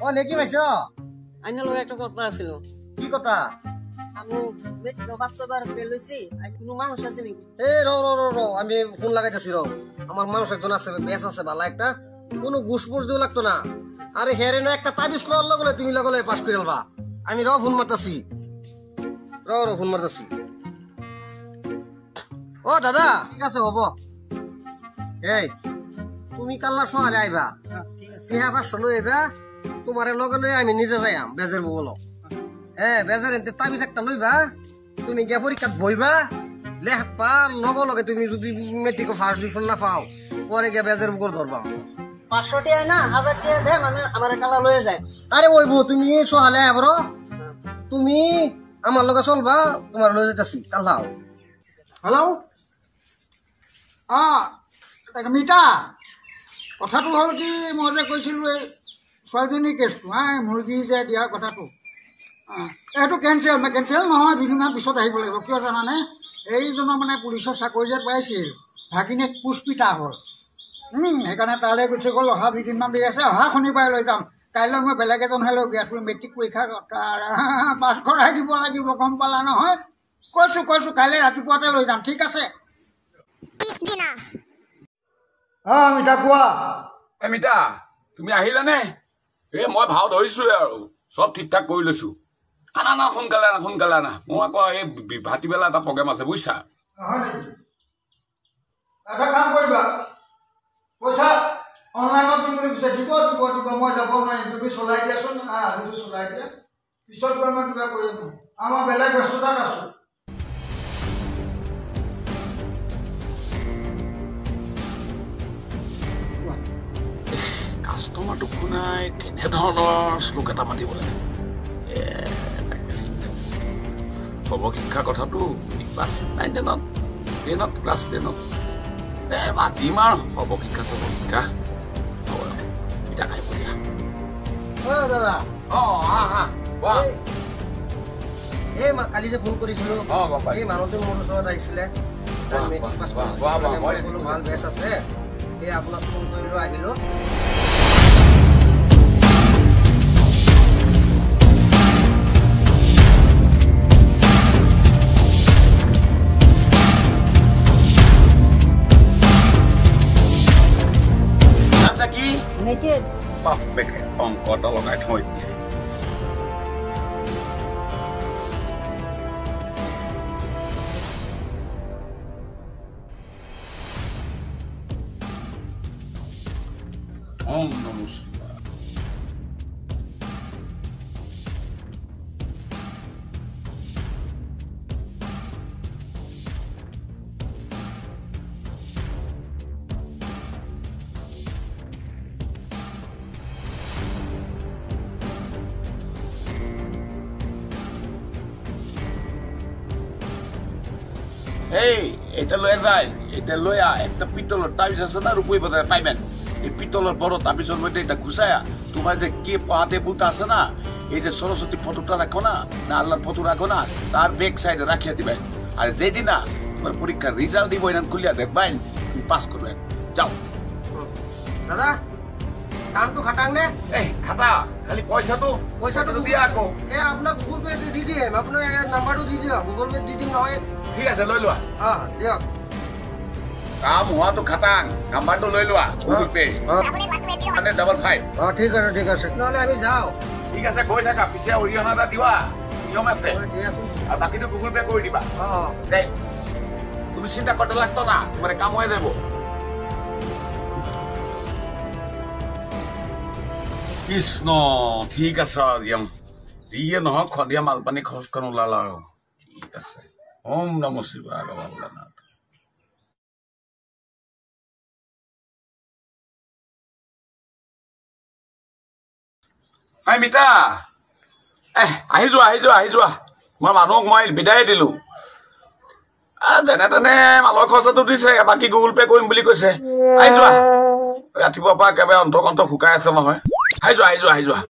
ও নেকি ভাইছ আইনার লগে একটা কথা আছিল কি কথা আমি মেট্রিক বাচ্চাবার ফেল হইছি আর কোনো মানুষ আছে নাকি এ র আমি ফোন লাগাইতেছি আমার মানুষ একজন আছে বেশ আছে ভালো একটা কোনো ঘুষপুস দিও লাগতো না আরে হেরে না একটা তাবিজ লওয়ার লগলে তুমি লগলে পাস করে আলবা আমি ফোন মারতাছি ফোন মারতাছি ও দাদা ঠিক আছে হব এই তুমি কাল্লার সকালে আইবা ঠিক আছে সিহা পাঁচশো লই আইবা তোমার লগে লই আমি নিজে যাইয়াম বেজের বল হ্যাঁ বেজের এনতে তাবিজ একটা লইবা তুমি গিয়া পরীক্ষাত বইবা লেখবা লগে তুমি যদি মেট্রিক ফার্স্ট ডিভিশন না পাও পরে গিয়া বেজের বুকর ধরবা 500 টাকা না 1000 টাকা দে মানে আমার কালা লয়ে যায় আরে ওই বউ তুমি সকালে আইবর তুমি আমার লগে চলবা তোমার লই যাইতাছি কাল হেল্ল' মিতা কথাটো হ'ল কি মই যে কৈছিলোঁ এই ছোৱালীজনীৰ কেছটো মুৰ্গী যে দিয়াৰ কথাটো এইটো কেঞ্চেল নহয় দুদিনমান পিছত আহিব লাগিব কিয় জানানে এইজনৰ মানে পুলিচৰ চাকৰি যে পাইছিল ভাগিনীয়েক পুষ্পিতা হ'ল সেইকাৰণে তালৈ গুচি গ'ল অহা দুদিনমান দেৰি আছে অহা শনিবাৰে লৈ যাম কাইলৈ মই বেলেগ এজনহে লৈ গৈ আছোঁ মেট্ৰিক পৰীক্ষা পাছ কৰাই দিব লাগিব গম পালা নহয় কৈছোঁ কাইলৈ ৰাতিপুৱাতে লৈ যাম ঠিক আছে মিতা কোৱা মিতা তুমি আহিলানে এই মই ভাও ধৰিছোৱে আৰু চব ঠিক ঠাক কৰি লৈছো আনা সোনকালে আনা মই আকৌ এই ভাটিবেলা এটা প্ৰগ্ৰেম আছে বুজিছা এটা কাম কৰিবা পইচা অনলাইনত দিম বুলি কৈছে দিব মই যাব নোৱাৰিম তুমি চলাই দিয়াচোন আজিটো চলাই দিয়া পিছত গৈ মই কিবা কৰিম আমাৰ বেলেগ ব্যস্ততাত আছোঁ কাষ্টমাৰটো শুনাই কেনেধৰণৰ শ্লোক এটা মাতিব লাগে সৰ্ব শিক্ষাৰ কথাটো ক্লাছ 9 10ত ক্লাছ 10ত মাতিম আৰু সৰ্ব শিক্ষা এতিয়া খাই দিয়া দাদা এই কালি যে ফোন কৰিছিলো এই মানুহটো মোৰ ওচৰত আহিছিলে ভাল বেচ আছে এই আপোনাক ফোন কৰিলো আহিলো বাপেকে অংক এটা লগাই থৈ দিয়ে ওম নমঃ শিৱায় এটা লৈ যায় এটা লৈ একটা পিতলৰ তাবিজ আছে না রূপই বাজারে পাইবেন এই পিতলের বড় তাবিজের মধ্যে এটা ঘুষায়া তোমার যে কে পাহাতে বুতা আছে না এই যে সরস্বতী ফটোটা রাখো না আল্লাহর ফটো রাখো না তার ব্যাক সাইডে রাখিয়া দিবেন আর যেদিন না তোমার পরীক্ষার রেজাল্ট দিব এখান খুলিয়া দেখবেন তুমি পাস করবেন যাও দাদা কামটো খাটাং নে খাতা খালি পয়সাটো দিয়া আকৌ আপনার গুগল পে দি দিম আপনার নাম্বারটো দি দিও গুগল পে দি দিম নহয় ঠিক আছে লৈ লোৱা দিয়ক কাম হোৱাটো খাটাং নাম্বাৰটো লৈ লোৱা গুগল পে মানে 55 ঠিক আছে নহলে আমি যাও ঠিক আছে গৈ থাকা পিছে অৰিহণা এটা দিবা নিয়ম আছে আর বাকিটো গুগল পে করে দিবা দেখ তুমি চিন্তা করতে লাগতো না তোমার কাম হয়ে যাব কৃষ্ণ ঠিক আছে দিয়াম যিয়ে নহওক সন্ধিয়া মালপানী খৰচখন ওলালা আৰু ঠিক আছে ওম নমঃ শিৱায় ভগৱান মিতা আহি যোৱা মই মানুহক মই বিদায় দিলো যেনে তেনে মালৰ খৰচাটো দিছে বাকী গুগল পে কৰিম বুলি কৈছে আহি যোৱা ৰাতিপুৱাৰ পৰা একেবাৰে অন্তৰ্কণ্ঠ শুকাই আছে নহয় আহি যোৱা